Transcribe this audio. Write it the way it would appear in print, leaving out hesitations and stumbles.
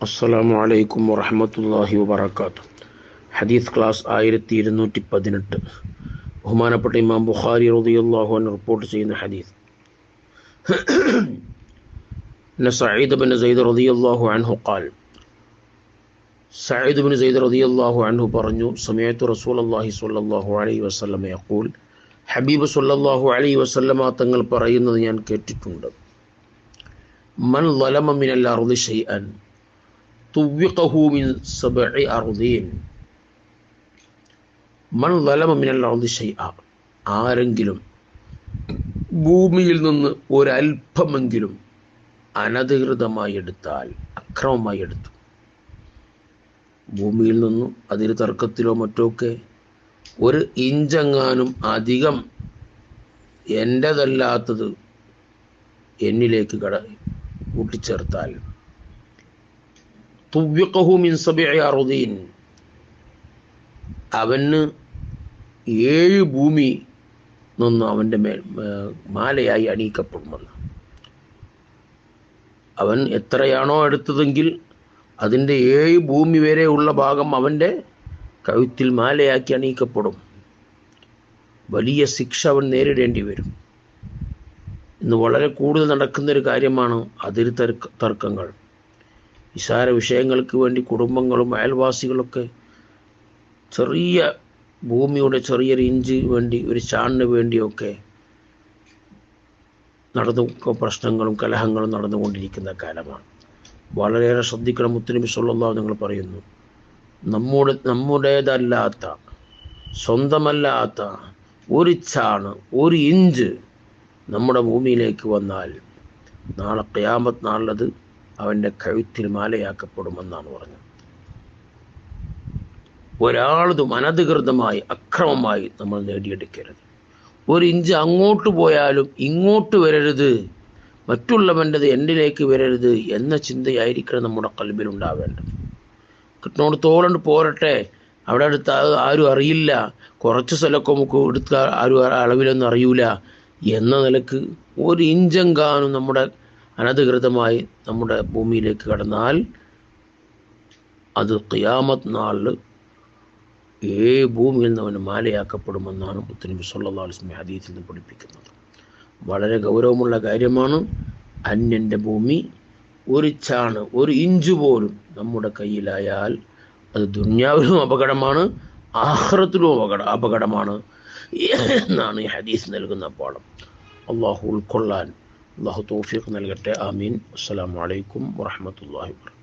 അസ്സലാമു അലൈക്കും വറഹ്മത്തുള്ളാഹി വബറകാതുഹു. ഹദീസ് ക്ലാസ് 1218. ബഹുമാനപ്പെട്ട ഇമാം ബുഖാരി റളിയല്ലാഹു അൻഹു റിപ്പോർട്ട് ചെയ്യുന്ന ഹദീസ്. സഈദ് ബിൻ സൈദ് റളിയല്ലാഹു അൻഹു ഖാൽ, സഈദ് ബിൻ സൈദ് റളിയല്ലാഹു അൻഹു പറഞ്ഞു, സമയത്തു റസൂലുള്ളാഹി സ്വല്ലല്ലാഹു അലൈഹി വസല്ലം യഖൂൽ, ഹബീബ് സ്വല്ലല്ലാഹു അലൈഹി വസല്ലമ തങ്ങൾ പറയുന്നത് ഞാൻ കേട്ടിട്ടുണ്ട്. മൻ ളലമ മിനൽ അർളി ശൈഅൻ തുവ്വിഖഹു മിൻ സബ്ഇ അർളീൻ. മൻ ളലമ മിനൽ അർളി ശൈഅ, ആരെങ്കിലും ഭൂമിയിൽ നിന്ന് ഒരൽപ്പമെങ്കിലും അനധികൃതമായി എടുത്താൽ, അക്രമമായി എടുത്തു, ഭൂമിയിൽ നിന്നും അതിന് തർക്കത്തിലോ മറ്റോ ഒക്കെ ഒരു ഇഞ്ചെങ്ങാനും അധികം എൻ്റെതല്ലാത്തത് എന്നിലേക്ക് കൂട്ടിച്ചേർത്താൽ, തുവ്വിഖഹു മിൻ സബ്ഇ അർളീൻ, അവന് 7 ഭൂമി നിന്ന് അവൻ്റെ മേൽ മാലയായി അണിയിക്കപ്പെടുമെന്ന്. അവൻ എത്രയാണോ എടുത്തതെങ്കിൽ അതിൻ്റെ 7 ഭൂമി വരെയുള്ള ഭാഗം അവൻ്റെ കഴുത്തിൽ മാലയാക്കി അണിയിക്കപ്പെടും. വലിയ ശിക്ഷ അവൻ നേരിടേണ്ടി വരും. ഇന്ന് വളരെ കൂടുതൽ നടക്കുന്നൊരു കാര്യമാണ് അതിർ തർക്കങ്ങൾ. നിസ്സാര വിഷയങ്ങൾക്ക് വേണ്ടി കുടുംബങ്ങളും അയൽവാസികളൊക്കെ ചെറിയ ഭൂമിയുടെ ചെറിയൊരു ഇഞ്ച് വേണ്ടി, ഒരു ചാണിന് വേണ്ടിയൊക്കെ പ്രശ്നങ്ങളും കലഹങ്ങളും നടന്നുകൊണ്ടിരിക്കുന്ന കാലമാണ്. വളരെയേറെ ശ്രദ്ധിക്കണം. മുത്തുനബി സ്വല്ലല്ലാഹു അലൈഹി വസല്ലം പറയുന്നു, നമ്മുടേതല്ലാത്ത, സ്വന്തമല്ലാത്ത ഒരു ചാണ്, ഒരു ഇഞ്ച് നമ്മുടെ ഭൂമിയിലേക്ക് വന്നാൽ നാളെ ഖിയാമത്ത് നാളത് അവൻ്റെ കഴുത്തിൽ മാലയാക്കപ്പെടുമെന്നാണ് പറഞ്ഞത്. ഒരാളതും അനധികൃതമായി, അക്രമമായി നമ്മൾ നേടിയെടുക്കരുത്. ഒരു ഇഞ്ച് അങ്ങോട്ട് പോയാലും ഇങ്ങോട്ട് വരരുത്, മറ്റുള്ളവൻ്റെത് എന്നിലേക്ക് വരരുത് എന്ന ചിന്തയായിരിക്കണം നമ്മുടെ ഖൽബിൽ ഉണ്ടാവേണ്ടത്. കിട്ടുന്നോട് തോളണ്ട് പോരട്ടെ, അവിടെ അടുത്ത് ആരും അറിയില്ല, കുറച്ച് സ്ഥലമൊക്കെ നമുക്ക് എടുത്ത ആരും അളവിലൊന്നും അറിയൂല എന്ന നിലക്ക് ഒരു ഇഞ്ചെങ്കാനും നമ്മുടെ അനധികൃതമായി നമ്മുടെ ഭൂമിയിലേക്ക് കടന്നാൽ അത് ഖിയാമത്ത് നാളിൽ 7 ഭൂമിയിൽ നിന്ന് അവന് മാലയാക്കപ്പെടുമെന്നാണ് മുത്തുനബി സ്വല്ലല്ലാഹു അലൈഹി വസല്ലം ഹദീസിൽ നിന്ന് പഠിപ്പിക്കുന്നത്. വളരെ ഗൗരവമുള്ള കാര്യമാണ്. അന്യൻ്റെ ഭൂമി ഒരു ചാണ്, ഒരു ഇഞ്ച് പോലും നമ്മുടെ കയ്യിലായാൽ അത് ദുനിയാവിലും അപകടമാണ്, ആഖിറത്തിലും അപകടമാണ് എന്നാണ് ഈ ഹദീസ് നൽകുന്ന പാഠം. അള്ളാഹു ഉൾക്കൊള്ളാൻ അള്ളാഹു തൗഫീഖ് നൽകട്ടെ. ആമീൻ. അസ്സലാമു അലൈക്കും വറഹ്മത്തുള്ളാഹി വബറകാതുഹു.